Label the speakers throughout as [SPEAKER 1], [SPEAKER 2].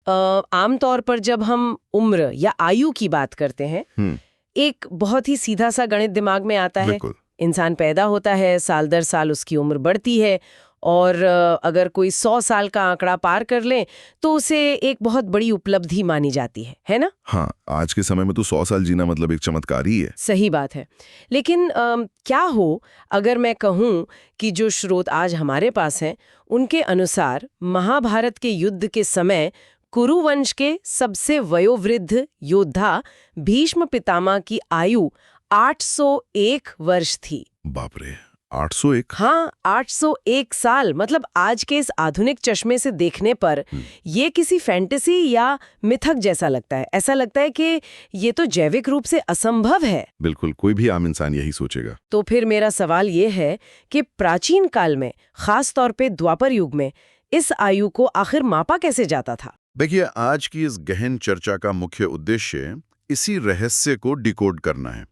[SPEAKER 1] आमतौर पर जब हम उम्र या आयु की बात करते हैं, एक बहुत ही सीधा सा गणित दिमाग में आता है। इंसान पैदा होता है, साल दर साल उसकी उम्र बढ़ती है, और अगर कोई 100 साल का आंकड़ा पार कर ले तो उसे एक बहुत बड़ी उपलब्धि मानी जाती है ना?
[SPEAKER 2] हाँ, आज के समय में तो 100 साल जीना मतलब एक चमत्कार ही है।
[SPEAKER 1] सही बात है। लेकिन क्या हो अगर मैं कहूँ कि जो स्रोत आज हमारे पास हैं उनके अनुसार महाभारत के युद्ध के समय कुरुवंश के सबसे वयोवृद्ध योद्धा भीष्म पितामह की आयु 801 वर्ष थी।
[SPEAKER 2] बाप रे, 801?
[SPEAKER 1] हाँ, 801 साल। मतलब आज के इस आधुनिक चश्मे से देखने पर ये किसी फैंटेसी या मिथक जैसा लगता है। ऐसा लगता है कि ये तो जैविक रूप से असंभव है।
[SPEAKER 2] बिल्कुल, कोई भी आम इंसान यही सोचेगा।
[SPEAKER 1] तो फिर मेरा सवाल ये है कि प्राचीन काल में, खास तौर पे द्वापर युग में, इस आयु को आखिर मापा कैसे जाता था?
[SPEAKER 2] देखिए, आज की इस गहन चर्चा का मुख्य उद्देश्य इसी रहस्य को डिकोड करना है।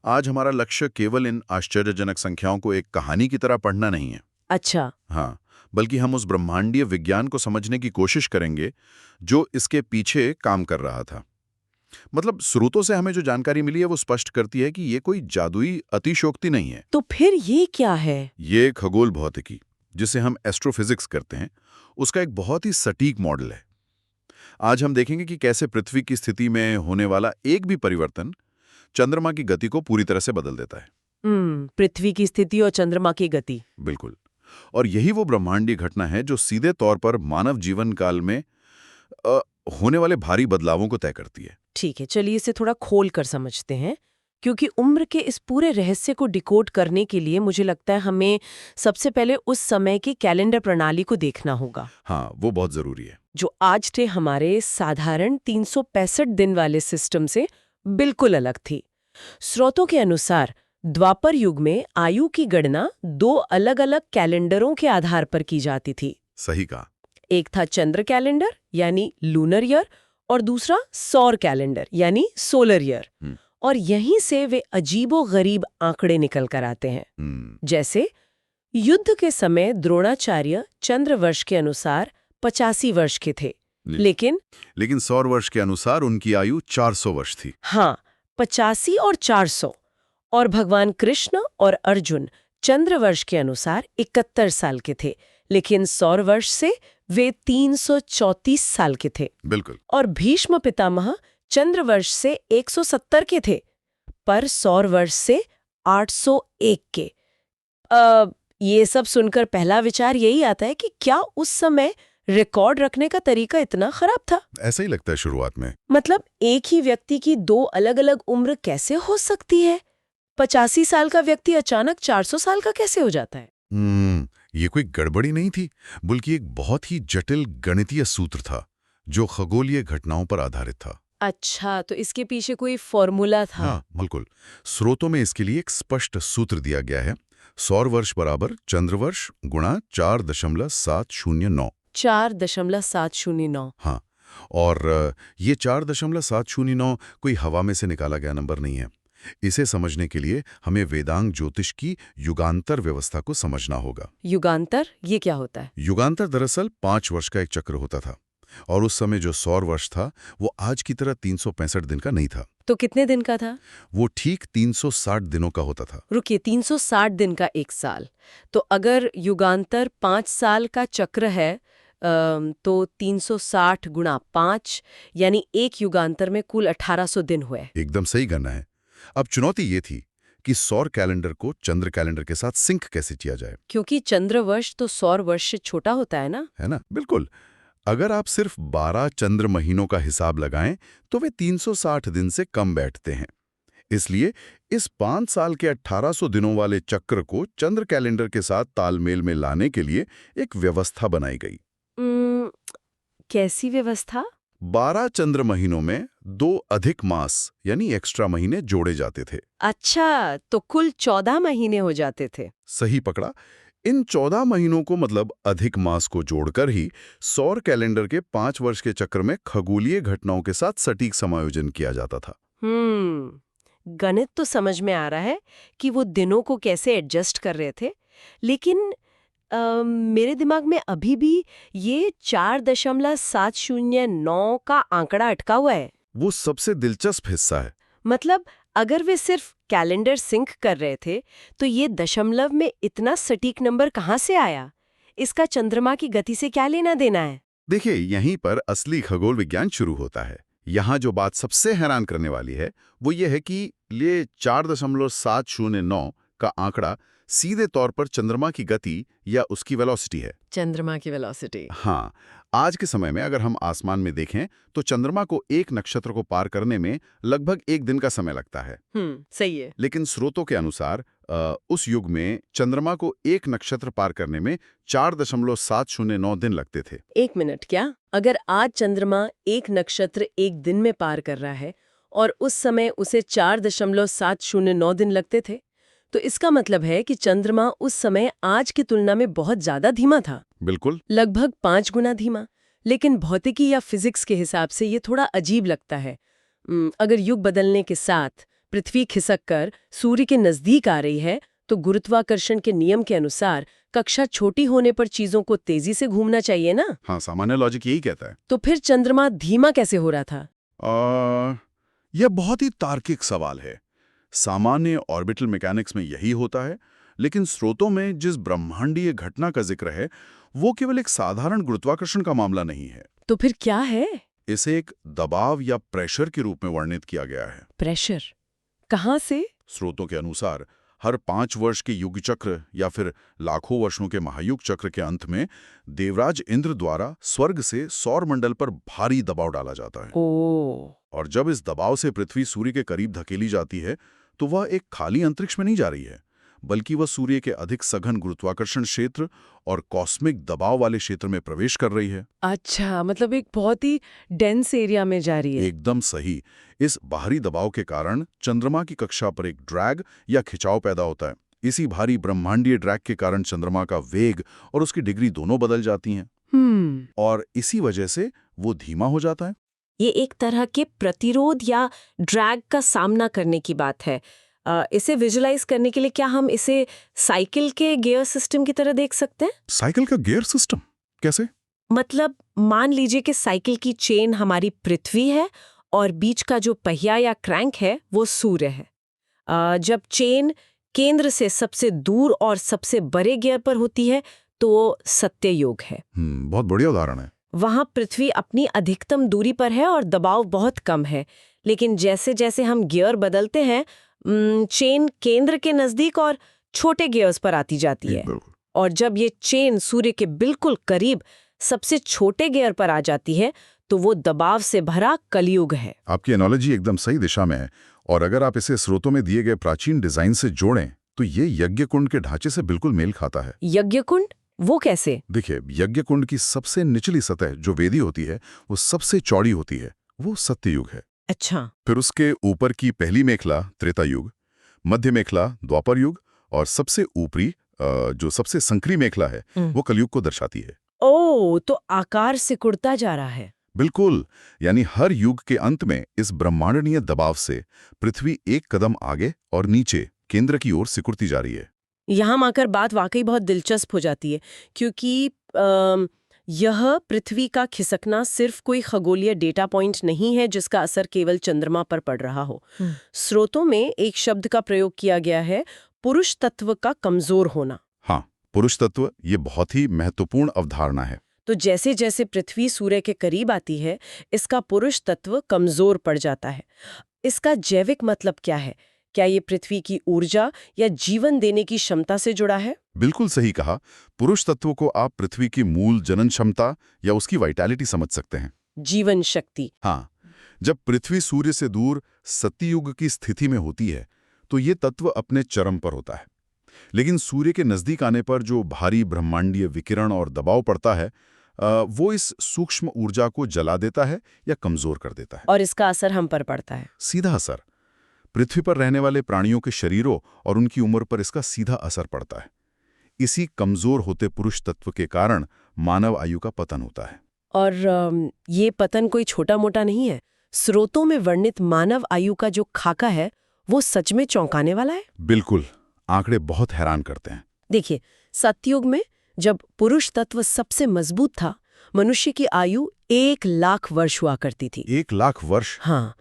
[SPEAKER 2] आज हमारा लक्ष्य केवल इन आश्चर्यजनक संख्याओं को एक कहानी की तरह पढ़ना नहीं है।
[SPEAKER 1] अच्छा।
[SPEAKER 2] हाँ, बल्कि हम उस ब्रह्मांडीय विज्ञान को समझने की कोशिश करेंगे जो इसके पीछे काम कर रहा था। मतलब स्रोतों से हमें जो जानकारी मिली है वो स्पष्ट करती है कि ये कोई जादुई अतिशयोक्ति नहीं है।
[SPEAKER 1] तो फिर ये क्या है?
[SPEAKER 2] ये खगोल भौतिकी, जिसे हम एस्ट्रोफिजिक्स करते हैं, उसका एक बहुत ही सटीक मॉडल है। आज हम देखेंगे कि कैसे पृथ्वी की स्थिति में होने वाला एक भी परिवर्तन चंद्रमा की गति को पूरी तरह से बदल देता है।
[SPEAKER 1] पृथ्वी की स्थिति और चंद्रमा की गति।
[SPEAKER 2] बिल्कुल। और यही वो ब्रह्मांडीय घटना है जो सीधे तौर पर मानव जीवन काल में होने वाले भारी बदलावों को तय करती है।
[SPEAKER 1] ठीक है, चलिए इसे थोड़ा खोल कर समझते हैं, क्योंकि उम्र के इस पूरे रहस्य को डिकोड करने के लिए मुझे लगता है हमें सबसे पहले उस समय की कैलेंडर प्रणाली को देखना होगा।
[SPEAKER 2] हाँ, वो बहुत जरूरी है।
[SPEAKER 1] जो आज के हमारे साधारण 365 दिन वाले सिस्टम से बिल्कुल अलग थी। स्रोतों के अनुसार द्वापर युग में आयु की गणना 2 अलग-अलग कैलेंडरों के आधार पर की जाती थी।
[SPEAKER 2] सही कहा।
[SPEAKER 1] एक था चंद्र कैलेंडर यानी लूनर ईयर, और दूसरा सौर कैलेंडर यानी सोलर ईयर। और यहीं से वे अजीबो-गरीब आंकड़े निकल कर आते हैं। जैसे युद्ध के समय द्रोणाचार्य चंद्र वर्ष के अनुसार 85 वर्ष के थे, लेकिन
[SPEAKER 2] सौर वर्ष के अनुसार उनकी आयु 400 वर्ष थी।
[SPEAKER 1] हाँ, 85 और 400। और भगवान कृष्ण और अर्जुन चंद्र वर्ष के अनुसार 71 साल के थे, लेकिन सौर वर्ष से वे 334 साल के थे।
[SPEAKER 2] बिल्कुल।
[SPEAKER 1] और भीष्म पितामह चंद्र वर्ष से 170 के थे, पर सौर वर्ष से 801 के। ये सब सुनकर पहला विचार यही आता है कि क्या उस समय रिकॉर्ड रखने का तरीका इतना खराब था?
[SPEAKER 2] ऐसा ही लगता है शुरुआत में।
[SPEAKER 1] मतलब एक ही व्यक्ति की 2 अलग-अलग उम्र कैसे हो सकती है? 85 साल का व्यक्ति अचानक 400 साल का कैसे हो जाता है?
[SPEAKER 2] ये कोई गड़बड़ी नहीं थी, बल्कि एक बहुत ही जटिल गणितीय सूत्र था जो खगोलीय घटनाओं पर आधारित था।
[SPEAKER 1] अच्छा, तो इसके पीछे कोई फॉर्मूला था?
[SPEAKER 2] हाँ, बिल्कुल। स्रोतों में इसके लिए एक स्पष्ट सूत्र दिया गया है। सौर वर्ष बराबर चंद्र वर्ष गुणा 4.709।
[SPEAKER 1] 4.709।
[SPEAKER 2] हाँ, और ये 4.709 कोई हवा में से निकाला गया नंबर नहीं है। इसे समझने के लिए हमें वेदांग ज्योतिष की युगांतर व्यवस्था को समझना होगा।
[SPEAKER 1] युगांतर, ये क्या होता है?
[SPEAKER 2] युगांतर दरअसल 5 वर्ष का एक चक्र होता था, और उस समय जो सौर वर्ष था वो आज की तरह 365 दिन का नहीं था।
[SPEAKER 1] तो कितने दिन का था?
[SPEAKER 2] वो ठीक 360 दिनों का होता था।
[SPEAKER 1] रुकिए, 360 दिन का एक साल। तो अगर युगांतर 5 साल का चक्र है, तो 360 गुणा 5 यानी एक युगांतर में कुल 1800 दिन हुए।
[SPEAKER 2] एकदम सही गणना है। अब चुनौती ये थी कि सौर कैलेंडर को चंद्र कैलेंडर के साथ सिंक कैसे किया जाए,
[SPEAKER 1] क्योंकि चंद्र वर्ष तो सौर वर्ष से छोटा होता है ना?
[SPEAKER 2] है ना? बिल्कुल। अगर आप सिर्फ 12 चंद्र महीनों का हिसाब लगाएं तो वे 360 दिन से कम बैठते हैं। इसलिए इस 5 साल के 1800 दिनों वाले चक्र को चंद्र कैलेंडर के साथ तालमेल में लाने के लिए एक व्यवस्था बनाई गई।
[SPEAKER 1] कैसी व्यवस्था?
[SPEAKER 2] 12 चंद्र महीनों में 2 अधिक मास यानी एक्स्ट्रा महीने जोड़े जाते थे।
[SPEAKER 1] अच्छा, तो कुल 14 महीने हो जाते थे।
[SPEAKER 2] सही पकड़ा। इन 14 महीनों को मतलब अधिक मास को जोड़कर ही सौर कैलेंडर के 5 वर्ष के चक्र में खगोलीय घटनाओं के साथ सटीक समायोजन किया जाता था।
[SPEAKER 1] गणित तो समझ में आ रहा है कि वो दिनों को कैसे एडजस्ट कर रहे थे, लेकिन मेरे दिमाग में अभी भी ये 4.709 का आंकड़ा अटका हुआ है।
[SPEAKER 2] वो सबसे दिलचस्प हिस्सा है।
[SPEAKER 1] मतलब अगर वे सिर्फ कैलेंडर सिंक कर रहे थे तो ये दशमलव में इतना सटीक नंबर कहाँ से आया? इसका चंद्रमा की गति से क्या लेना देना है?
[SPEAKER 2] देखिए, यहीं पर असली खगोल विज्ञान शुरू होता है। यहाँ जो बात सबसे हैरान करने वाली है वो ये है कि ये 4.709 का आंकड़ा सीधे तौर पर चंद्रमा की गति या उसकी वेलोसिटी है।
[SPEAKER 1] चंद्रमा की वेलोसिटी।
[SPEAKER 2] हाँ, आज के समय में अगर हम आसमान में देखें तो चंद्रमा को एक नक्षत्र को पार करने में लगभग 1 दिन का समय लगता है।
[SPEAKER 1] सही है।
[SPEAKER 2] लेकिन स्रोतों के अनुसार उस युग में चंद्रमा को एक नक्षत्र पार करने में 4.709 दिन लगते थे।
[SPEAKER 1] 1 मिनट, क्या? अगर आज चंद्रमा एक नक्षत्र 1 दिन में पार कर रहा है और उस समय उसे 4.709 दिन लगते थे, तो इसका मतलब है कि चंद्रमा उस समय आज की तुलना में बहुत ज्यादा धीमा था।
[SPEAKER 2] बिल्कुल।
[SPEAKER 1] लगभग 5 गुना धीमा। लेकिन भौतिकी या फिजिक्स के हिसाब से ये थोड़ा अजीब लगता है। अगर युग बदलने के साथ पृथ्वी खिसक कर सूर्य के नजदीक आ रही है तो गुरुत्वाकर्षण के नियम के अनुसार कक्षा छोटी होने पर चीजों को तेजी से घूमना चाहिए ना?
[SPEAKER 2] हाँ, सामान्य लॉजिक यही कहता है।
[SPEAKER 1] तो फिर चंद्रमा धीमा कैसे हो रहा था?
[SPEAKER 2] यह बहुत ही तार्किक सवाल है। सामान्य ऑर्बिटल मैकेनिक्स में यही होता है, लेकिन स्रोतों में जिस ब्रह्मांडीय घटना का जिक्र है वो केवल एक साधारण गुरुत्वाकर्षण का मामला नहीं है।
[SPEAKER 1] तो फिर क्या है?
[SPEAKER 2] इसे एक दबाव या प्रेशर के रूप में वर्णित किया गया है।
[SPEAKER 1] प्रेशर? कहाँ से?
[SPEAKER 2] स्रोतों के अनुसार हर 5 वर्ष के युग चक्र या फिर लाखों वर्षों के महायुग चक्र के अंत में देवराज इंद्र द्वारा स्वर्ग से सौर मंडल पर भारी दबाव डाला जाता है। और जब इस दबाव से पृथ्वी सूर्य के करीब धकेली जाती है तो वह एक खाली अंतरिक्ष में नहीं जा रही है, बल्कि वह सूर्य के अधिक सघन गुरुत्वाकर्षण क्षेत्र और कॉस्मिक दबाव वाले क्षेत्र में प्रवेश कर रही है।
[SPEAKER 1] अच्छा, मतलब एक बहुत ही डेंस एरिया में जा रही है।
[SPEAKER 2] एकदम सही। इस बाहरी दबाव के कारण चंद्रमा की कक्षा पर एक ड्रैग या खिंचाव पैदा होता है। इसी भारी ब्रह्मांडीय ड्रैग के कारण चंद्रमा का वेग और उसकी डिग्री दोनों बदल जाती हैं। और इसी वजह से वो धीमा हो जाता है।
[SPEAKER 1] ये एक तरह के प्रतिरोध या ड्रैग का सामना करने की बात है। इसे विजुलाइज करने के लिए क्या हम इसे साइकिल के गियर सिस्टम की तरह देख सकते हैं?
[SPEAKER 2] साइकिल का गियर सिस्टम कैसे?
[SPEAKER 1] मतलब मान लीजिए कि साइकिल की चेन हमारी पृथ्वी है और बीच का जो पहिया या क्रैंक है वो सूर्य है। जब चेन केंद्र से सबसे दूर और सबसे बड़े गियर पर होती है तो वो सत्ययुग है।
[SPEAKER 2] बहुत बढ़िया उदाहरण है।
[SPEAKER 1] वहाँ पृथ्वी अपनी अधिकतम दूरी पर है और दबाव बहुत कम है। लेकिन जैसे जैसे हम गियर बदलते हैं चेन केंद्र के नजदीक और छोटे गियर्स पर आती जाती है। और जब ये चेन सूर्य के बिल्कुल करीब सबसे छोटे गियर पर आ जाती है तो वो दबाव से भरा कलयुग है।
[SPEAKER 2] आपकी एनालॉजी एकदम सही दिशा में है। और अगर आप इसे स्रोतों में दिए गए प्राचीन डिजाइन से जोड़ें तो ये यज्ञ कुंड के ढांचे से बिल्कुल मेल खाता है।
[SPEAKER 1] यज्ञ कुंड? वो कैसे?
[SPEAKER 2] देखिए, यज्ञ कुंड की सबसे निचली सतह जो वेदी होती है वो सबसे चौड़ी होती है। वो सत्ययुग है।
[SPEAKER 1] अच्छा।
[SPEAKER 2] फिर उसके ऊपर की पहली मेखला त्रेता युग, मध्य मेखला द्वापर युग और सबसे ऊपरी जो सबसे संकरी मेखला है वो कलयुग को दर्शाती है।
[SPEAKER 1] ओह, तो आकार सिकुड़ता जा रहा है।
[SPEAKER 2] बिल्कुल। यानी हर युग के अंत में इस ब्रह्मांडीय दबाव से पृथ्वी एक कदम आगे और नीचे केंद्र की ओर सिकुड़ती जा रही है।
[SPEAKER 1] यहाँ आकर बात वाकई बहुत दिलचस्प हो जाती है, क्योंकि यह पृथ्वी का खिसकना सिर्फ कोई खगोलीय डेटा पॉइंट नहीं है जिसका असर केवल चंद्रमा पर पड़ रहा हो। स्रोतों में एक शब्द का प्रयोग किया गया है, पुरुष तत्व का कमजोर होना।
[SPEAKER 2] हाँ, पुरुष तत्व ये बहुत ही महत्वपूर्ण अवधारणा है।
[SPEAKER 1] तो जैसे जैसे पृथ्वी सूर्य के करीब आती है इसका पुरुष तत्व कमजोर पड़ जाता है। इसका जैविक मतलब क्या है? क्या ये पृथ्वी की ऊर्जा या जीवन देने की क्षमता से जुड़ा है?
[SPEAKER 2] बिल्कुल सही कहा। पुरुष तत्व को आप पृथ्वी की मूल जनन क्षमता या उसकी वाइटैलिटी समझ सकते हैं।
[SPEAKER 1] जीवन शक्ति।
[SPEAKER 2] हाँ, जब पृथ्वी सूर्य से दूर सत्ययुग की स्थिति में होती है तो ये तत्व अपने चरम पर होता है। लेकिन सूर्य के नजदीक आने पर जो भारी ब्रह्मांडीय विकिरण और दबाव पड़ता है वो इस सूक्ष्म ऊर्जा को जला देता है या कमजोर कर देता है।
[SPEAKER 1] और इसका असर हम पर पड़ता है?
[SPEAKER 2] सीधा असर। पृथ्वी पर रहने वाले प्राणियों के शरीरों और उनकी उम्र पर इसका सीधा असर पड़ता है। इसी कमजोर होते पुरुष तत्व के कारण मानव आयु का पतन होता है।
[SPEAKER 1] और ये पतन कोई छोटा मोटा नहीं है। स्रोतों में वर्णित मानव आयु का जो खाका है वो सच में चौंकाने वाला है।
[SPEAKER 2] बिल्कुल, आंकड़े बहुत हैरान करते हैं।
[SPEAKER 1] देखिए, सतयुग में जब पुरुष तत्व सबसे मजबूत था, मनुष्य की आयु 1 लाख वर्ष हुआ करती थी।
[SPEAKER 2] 1 लाख वर्ष?
[SPEAKER 1] हाँ।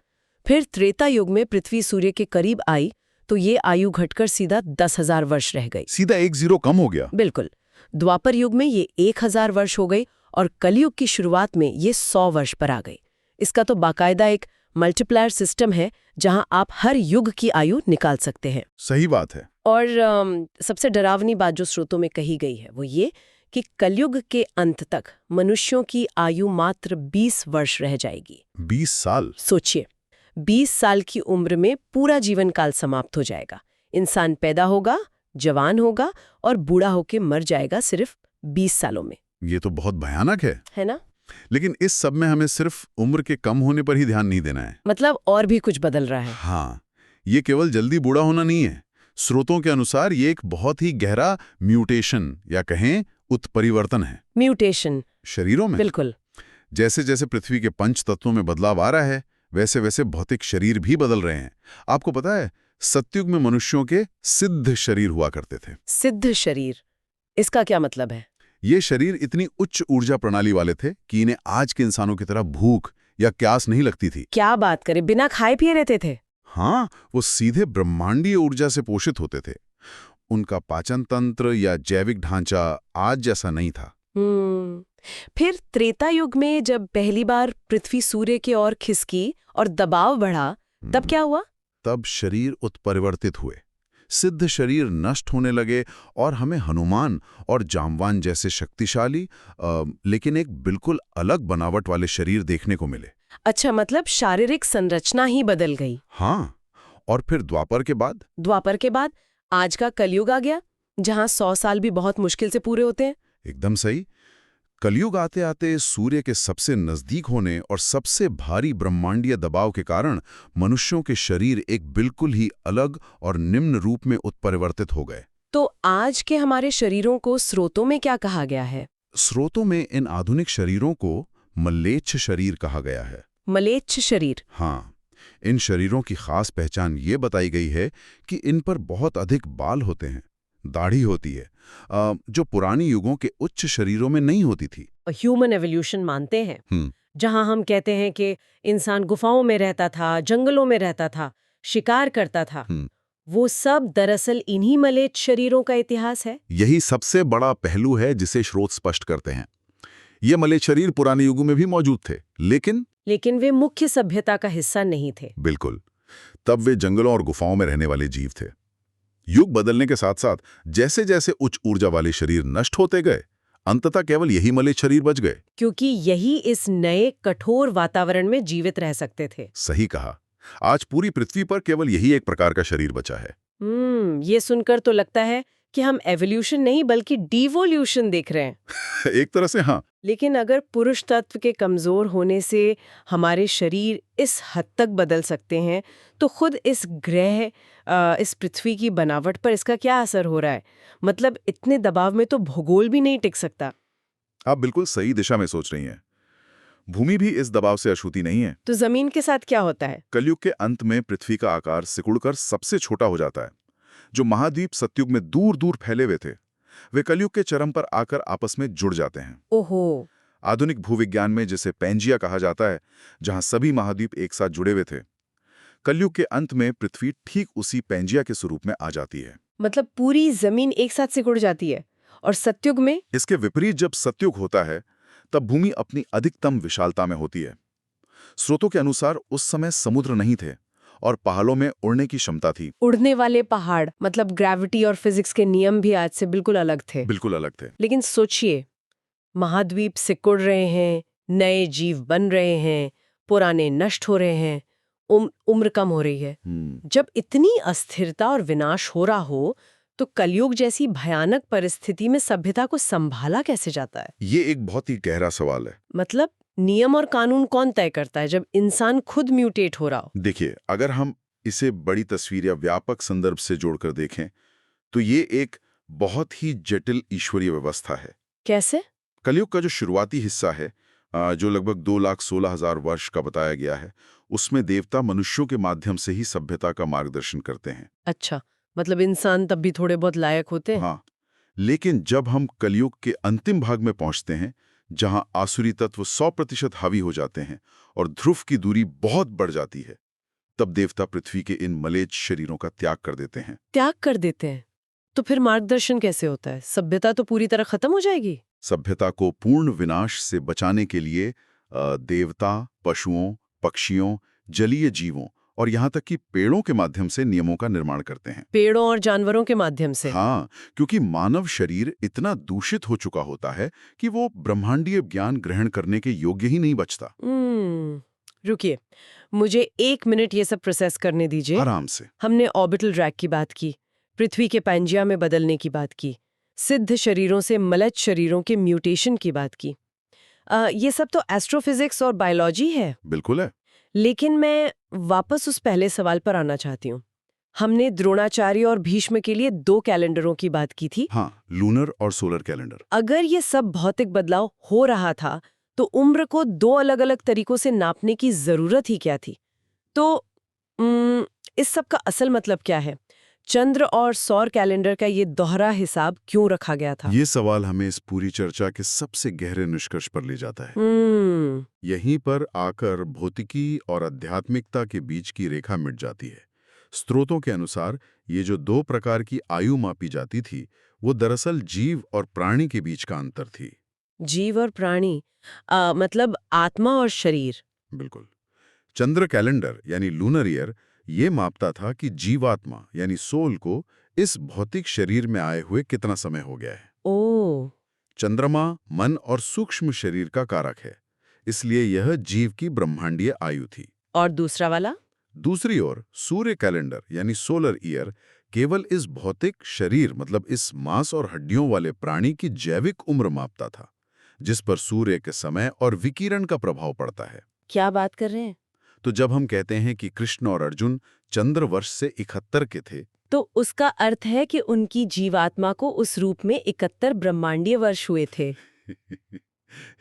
[SPEAKER 1] फिर त्रेता युग में पृथ्वी सूर्य के करीब आई तो ये आयु घटकर सीधा 10,000 वर्ष रह गई।
[SPEAKER 2] सीधा 1 जीरो कम हो गया?
[SPEAKER 1] बिल्कुल। द्वापर युग में ये 1000 वर्ष हो गई और कलयुग की शुरुआत में ये 100 वर्ष पर आ गई। इसका तो बाकायदा एक मल्टीप्लायर सिस्टम है जहां आप हर युग की आयु निकाल सकते हैं।
[SPEAKER 2] सही बात है।
[SPEAKER 1] और सबसे डरावनी बात जो स्रोतों में कही गई है वो ये कि कलयुग के अंत तक मनुष्यों की आयु मात्र 20 वर्ष रह जाएगी।
[SPEAKER 2] 20 साल?
[SPEAKER 1] सोचिए, 20 साल की उम्र में पूरा जीवन काल समाप्त हो जाएगा। इंसान पैदा होगा, जवान होगा और बूढ़ा होके मर जाएगा सिर्फ 20 सालों में।
[SPEAKER 2] ये तो बहुत भयानक है
[SPEAKER 1] ना?
[SPEAKER 2] लेकिन इस सब में हमें सिर्फ उम्र के कम होने पर ही ध्यान नहीं देना है।
[SPEAKER 1] मतलब और भी कुछ बदल रहा है।
[SPEAKER 2] हाँ, ये केवल जल्दी बूढ़ा होना नहीं है। स्रोतों के अनुसार ये एक बहुत ही गहरा म्यूटेशन या कहें उत्परिवर्तन है।
[SPEAKER 1] म्यूटेशन
[SPEAKER 2] शरीरों में?
[SPEAKER 1] बिल्कुल।
[SPEAKER 2] जैसे जैसे पृथ्वी के पंच तत्वों में बदलाव आ रहा है, वैसे वैसे भौतिक शरीर भी बदल रहे हैं। आपको पता है, सतयुग में मनुष्यों के सिद्ध शरीर हुआ करते थे।
[SPEAKER 1] सिद्ध शरीर, इसका क्या मतलब है?
[SPEAKER 2] ये शरीर इतनी उच्च ऊर्जा प्रणाली वाले थे कि इन्हें आज के इंसानों की तरह भूख या प्यास नहीं लगती थी।
[SPEAKER 1] क्या बात करें, बिना खाए पिए रहते थे?
[SPEAKER 2] हाँ, वो सीधे ब्रह्मांडीय ऊर्जा से पोषित होते थे। उनका पाचन तंत्र या जैविक ढांचा आज जैसा नहीं था।
[SPEAKER 1] फिर त्रेता युग में जब पहली बार पृथ्वी सूर्य की ओर खिसकी और दबाव बढ़ा, तब क्या हुआ?
[SPEAKER 2] तब शरीर उत्परिवर्तित हुए। सिद्ध शरीर नष्ट होने लगे और हमें हनुमान और जामवान जैसे शक्तिशाली लेकिन एक बिल्कुल अलग बनावट वाले शरीर देखने को मिले।
[SPEAKER 1] अच्छा, मतलब शारीरिक संरचना ही बदल गई।
[SPEAKER 2] हाँ, और फिर द्वापर के बाद
[SPEAKER 1] आज का कलयुग आ गया, जहां 100 साल भी बहुत मुश्किल से पूरे होते हैं।
[SPEAKER 2] एकदम सही। कलयुग आते आते सूर्य के सबसे नजदीक होने और सबसे भारी ब्रह्मांडीय दबाव के कारण मनुष्यों के शरीर एक बिल्कुल ही अलग और निम्न रूप में उत्परिवर्तित हो गए।
[SPEAKER 1] तो आज के हमारे शरीरों को स्रोतों में क्या कहा गया है?
[SPEAKER 2] स्रोतों में इन आधुनिक शरीरों को मलेच्छ शरीर कहा गया है।
[SPEAKER 1] मलेच्छ शरीर?
[SPEAKER 2] हाँ, इन शरीरों की खास पहचान ये बताई गई है कि इन पर बहुत अधिक बाल होते हैं, दाढ़ी होती है, जो पुरानी युगों के उच्च शरीरों में नहीं होती थी।
[SPEAKER 1] ह्यूमन एवोल्यूशन मानते हैं, जहां हम कहते हैं कि इंसान गुफाओं में रहता था, जंगलों में रहता था, शिकार करता था, वो सब दरअसल इन्हीं मलेच्छ शरीरों का इतिहास है।
[SPEAKER 2] यही सबसे बड़ा पहलू है जिसे स्रोत स्पष्ट करते हैं। ये मलेच्छ शरीर पुराने युगों में भी मौजूद थे, लेकिन
[SPEAKER 1] वे मुख्य सभ्यता का हिस्सा नहीं थे।
[SPEAKER 2] बिल्कुल। तब वे जंगलों और गुफाओं में रहने वाले जीव थे। युग बदलने के साथ साथ जैसे जैसे उच्च ऊर्जा वाले शरीर नष्ट होते गए, अंततः केवल यही मलेच्छ शरीर बच गए,
[SPEAKER 1] क्योंकि यही इस नए कठोर वातावरण में जीवित रह सकते थे।
[SPEAKER 2] सही कहा। आज पूरी पृथ्वी पर केवल यही एक प्रकार का शरीर बचा है।
[SPEAKER 1] ये सुनकर तो लगता है कि हम एवोल्यूशन नहीं बल्कि डिवोल्यूशन देख रहे हैं।
[SPEAKER 2] एक तरह से हाँ।
[SPEAKER 1] लेकिन अगर पुरुष तत्व के कमजोर होने से हमारे शरीर इस हद तक बदल सकते हैं, तो खुद इस ग्रह, इस पृथ्वी की बनावट पर इसका क्या असर हो रहा है? मतलब इतने दबाव में तो भूगोल भी नहीं टिक सकता।
[SPEAKER 2] आप बिल्कुल सही दिशा में सोच रही हैं। भूमि भी इस दबाव से अछूती नहीं है।
[SPEAKER 1] तो जमीन के साथ क्या होता है?
[SPEAKER 2] कलयुग के अंत में पृथ्वी का आकार सिकुड़कर सबसे छोटा हो जाता है। जो महाद्वीप सतयुग में दूर दूर फैले हुए थे, वे कलयुग के चरम पर आकर आपस में जुड़ जाते हैं।
[SPEAKER 1] ओहो।
[SPEAKER 2] आधुनिक भूविज्ञान में जिसे पैंजिया कहा जाता है, जहां सभी महाद्वीप एक साथ जुड़े हुए थे, कलयुग के अंत में पृथ्वी ठीक उसी पैंजिया के स्वरूप में आ जाती है।
[SPEAKER 1] मतलब पूरी जमीन एक साथ सिकुड़ जाती है। और सतयुग में?
[SPEAKER 2] इसके विपरीत जब सतयुग होता है, तब भूमि अपनी अधिकतम विशालता में होती है। स्रोतों के अनुसार उस समय समुद्र नहीं थे और पहाड़ों में उड़ने की क्षमता थी।
[SPEAKER 1] उड़ने वाले पहाड़, मतलब ग्रेविटी और फिजिक्स के नियम भी आज से बिल्कुल अलग थे।
[SPEAKER 2] बिल्कुल अलग थे।
[SPEAKER 1] लेकिन सोचिए, महाद्वीप सिकुड़ रहे हैं, नए जीव बन रहे हैं, पुराने नष्ट हो रहे हैं, उम्र कम हो रही है। जब इतनी अस्थिरता और विनाश हो रहा हो, तो कलयुग जैसी भयानक परिस्थिति में सभ्यता को संभाला कैसे जाता है?
[SPEAKER 2] ये एक बहुत ही गहरा सवाल है।
[SPEAKER 1] मतलब नियम और कानून कौन तय करता है जब इंसान खुद म्यूटेट हो रहा हो?
[SPEAKER 2] देखिए, अगर हम इसे बड़ी तस्वीर या व्यापक संदर्भ से जोड़कर देखें, तो ये एक बहुत ही जटिल ईश्वरीय व्यवस्था है।
[SPEAKER 1] कैसे?
[SPEAKER 2] कलयुग का जो शुरुआती हिस्सा है, जो लगभग 2,16,000 वर्ष का बताया गया है, उसमें देवता मनुष्यों के माध्यम से ही सभ्यता का मार्गदर्शन करते हैं।
[SPEAKER 1] अच्छा, मतलब इंसान तब भी थोड़े बहुत लायक होते हैं?
[SPEAKER 2] हाँ, लेकिन जब हम कलयुग के अंतिम भाग में पहुंचते हैं, जहां आसुरी तत्व 100% हावी हो जाते हैं और ध्रुव की दूरी बहुत बढ़ जाती है, तब देवता पृथ्वी के इन मलेच्छ शरीरों का त्याग कर देते हैं।
[SPEAKER 1] त्याग कर देते हैं? तो फिर मार्गदर्शन कैसे होता है? सभ्यता तो पूरी तरह खत्म हो जाएगी।
[SPEAKER 2] सभ्यता को पूर्ण विनाश से बचाने के लिए देवता पशुओं, पक्षियों, जलीय जीवों और यहाँ तक कि पेड़ों के माध्यम से नियमों का निर्माण करते हैं।
[SPEAKER 1] पेड़ों और जानवरों के माध्यम से?
[SPEAKER 2] हाँ, क्योंकि मानव शरीर इतना दूषित हो चुका होता है कि वो ब्रह्मांडीय ज्ञान ग्रहण करने के योग्य ही नहीं बचता।
[SPEAKER 1] रुकिए, मुझे 1 मिनट ये सब प्रोसेस करने दीजिए।
[SPEAKER 2] आराम से।
[SPEAKER 1] हमने ऑर्बिटल ड्रैग की बात की, पृथ्वी के पैंजिया में बदलने की बात की, सिद्ध शरीरों से मलच शरीरों के म्यूटेशन की बात की। ये सब तो एस्ट्रोफिजिक्स और बायोलॉजी है।
[SPEAKER 2] बिल्कुल है।
[SPEAKER 1] लेकिन मैं वापस उस पहले सवाल पर आना चाहती हूँ। हमने द्रोणाचार्य और भीष्म के लिए 2 कैलेंडरों की बात की थी।
[SPEAKER 2] हाँ, लूनर और सोलर कैलेंडर।
[SPEAKER 1] अगर ये सब भौतिक बदलाव हो रहा था, तो उम्र को 2 अलग-अलग तरीकों से नापने की जरूरत ही क्या थी? तो इस सब का असल मतलब क्या है? चंद्र और सौर कैलेंडर का ये दोहरा हिसाब क्यों रखा गया था?
[SPEAKER 2] ये सवाल हमें इस पूरी चर्चा के सबसे गहरे निष्कर्ष पर ले जाता है। यहीं पर आकर भौतिकी और आध्यात्मिकता के बीच की रेखा मिट जाती है। स्रोतों के अनुसार ये जो 2 प्रकार की आयु मापी जाती थी, वो दरअसल जीव और प्राणी के बीच का अंतर थी।
[SPEAKER 1] जीव और प्राणी, मतलब आत्मा और शरीर।
[SPEAKER 2] बिल्कुल। चंद्र कैलेंडर यानी लूनर ईयर ये मापता था कि जीवात्मा यानी सोल को इस भौतिक शरीर में आए हुए कितना समय हो गया है।
[SPEAKER 1] ओह।
[SPEAKER 2] चंद्रमा मन और सूक्ष्म शरीर का कारक है, इसलिए यह जीव की ब्रह्मांडीय आयु थी।
[SPEAKER 1] और दूसरा वाला?
[SPEAKER 2] दूसरी ओर सूर्य कैलेंडर यानी सोलर ईयर केवल इस भौतिक शरीर मतलब इस मांस और हड्डियों वाले प्राणी की जैविक उम्र मापता था, जिस पर सूर्य के समय और विकिरण का प्रभाव पड़ता है।
[SPEAKER 1] क्या बात कर रहे हैं?
[SPEAKER 2] तो जब हम कहते हैं कि कृष्ण और अर्जुन चंद्र वर्ष से 71 के थे,
[SPEAKER 1] तो उसका अर्थ है कि उनकी जीवात्मा को उस रूप में 71 ब्रह्मांडीय वर्ष हुए थे।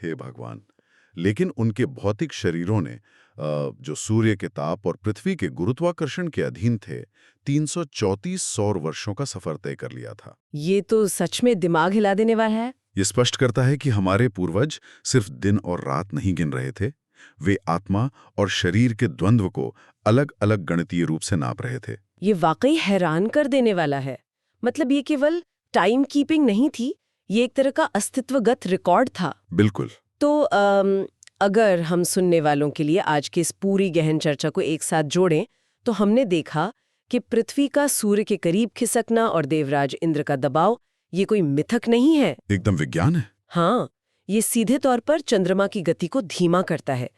[SPEAKER 2] हे भगवान! लेकिन उनके भौतिक शरीरों ने जो सूर्य के ताप और पृथ्वी के गुरुत्वाकर्षण के अधीन थे, 334 सौर वर्षों का सफर तय कर लिया था।
[SPEAKER 1] ये तो सच में दिमाग हिला देने वाला है।
[SPEAKER 2] ये स्पष्ट करता है कि हमारे पूर्वज सिर्फ दिन और रात नहीं गिन रहे थे, वे आत्मा और शरीर के द्वंद्व को अलग-अलग गणितीय रूप से नाप रहे थे।
[SPEAKER 1] ये वाकई हैरान कर देने वाला है। मतलब ये केवल टाइम कीपिंग नहीं थी, ये एक तरह का अस्तित्वगत रिकॉर्ड था।
[SPEAKER 2] बिल्कुल।
[SPEAKER 1] तो अगर हम सुनने वालों के लिए आज की इस पूरी गहन चर्चा को एक साथ जोड़ें, तो हमने देखा कि पृथ्वी का सूर्य के करीब खिसकना और देवराज इंद्र का दबाव, ये कोई मिथक नहीं है।
[SPEAKER 2] एकदम विज्ञान है।
[SPEAKER 1] हाँ, ये सीधे तौर पर चंद्रमा की गति को धीमा करता है।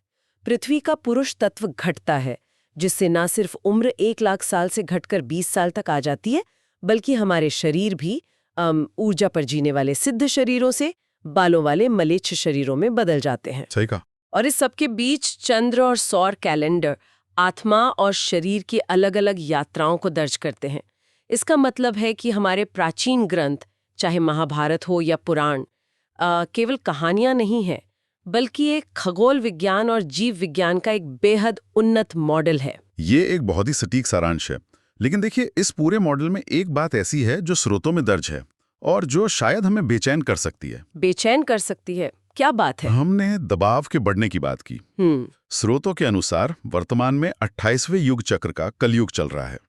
[SPEAKER 1] पृथ्वी का पुरुष तत्व घटता है, जिससे ना सिर्फ उम्र 1 लाख साल से घटकर 20 साल तक आ जाती है, बल्कि हमारे शरीर भी ऊर्जा पर जीने वाले सिद्ध शरीरों से बालों वाले मलेच्छ शरीरों में बदल जाते हैं।
[SPEAKER 2] सही कहा।
[SPEAKER 1] और इस सबके बीच चंद्र और सौर कैलेंडर आत्मा और शरीर की अलग-अलग यात्राओं को दर्ज करते हैं। इसका मतलब है कि हमारे प्राचीन ग्रंथ, चाहे महाभारत हो या पुराण, केवल कहानियां नहीं हैं, बल्कि एक खगोल विज्ञान और जीव विज्ञान का एक बेहद उन्नत मॉडल है।
[SPEAKER 2] ये एक बहुत ही सटीक सारांश है। लेकिन देखिए, इस पूरे मॉडल में एक बात ऐसी है जो स्रोतों में दर्ज है और जो शायद हमें बेचैन कर सकती है।
[SPEAKER 1] बेचैन कर सकती है? क्या बात है?
[SPEAKER 2] हमने दबाव के बढ़ने की बात की। स्रोतों के अनुसार वर्तमान में 28वें युग चक्र का कलयुग चल रहा है।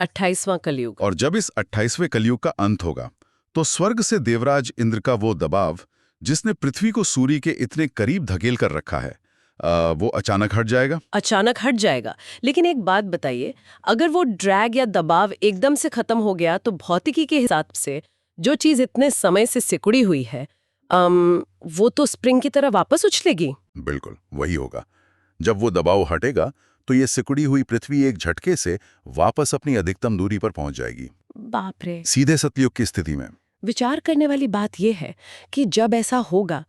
[SPEAKER 1] 28वां कलयुग।
[SPEAKER 2] और जब इस 28वें कलयुग का अंत होगा, तो स्वर्ग से देवराज इंद्र का वो दबाव जिसने पृथ्वी को सूर्य के इतने करीब धकेल कर रखा है, वो अचानक हट जाएगा।
[SPEAKER 1] अचानक हट जाएगा। लेकिन एक बात बताइए, अगर वो ड्रैग या दबाव एकदम से खत्म हो गया, तो भौतिकी के हिसाब से जो चीज इतने समय से सिकुड़ी हुई है, वो तो स्प्रिंग की तरह वापस उछलेगी।
[SPEAKER 2] बिल्कुल वही होगा। जब वो दबाव हटेगा, तो ये सिकुड़ी हुई पृथ्वी एक झटके से वापस अपनी अधिकतम दूरी पर पहुंच जाएगी।
[SPEAKER 1] बाप रे।
[SPEAKER 2] सीधे सतयुग की स्थिति में।
[SPEAKER 1] विचार करने वाली बात यह है कि जब ऐसा होगा,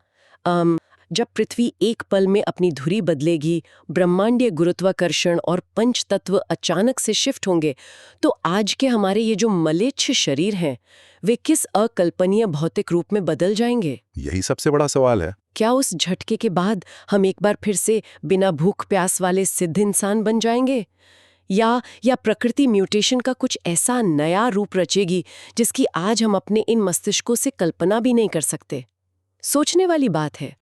[SPEAKER 1] जब पृथ्वी एक पल में अपनी धुरी बदलेगी, ब्रह्मांडीय गुरुत्वाकर्षण और पंचतत्व अचानक से शिफ्ट होंगे, तो आज के हमारे ये जो मलेच्छ शरीर हैं, वे किस अकल्पनीय भौतिक रूप में बदल जाएंगे?
[SPEAKER 2] यही सबसे बड़ा सवाल है।
[SPEAKER 1] क्या उस झटके के बाद हम एक बार फिर से बिना भूख प्यास वाले सिद्ध इंसान बन जाएंगे, या प्रकृति म्यूटेशन का कुछ ऐसा नया रूप रचेगी जिसकी आज हम अपने इन मस्तिष्कों से कल्पना भी नहीं कर सकते। सोचने वाली बात है।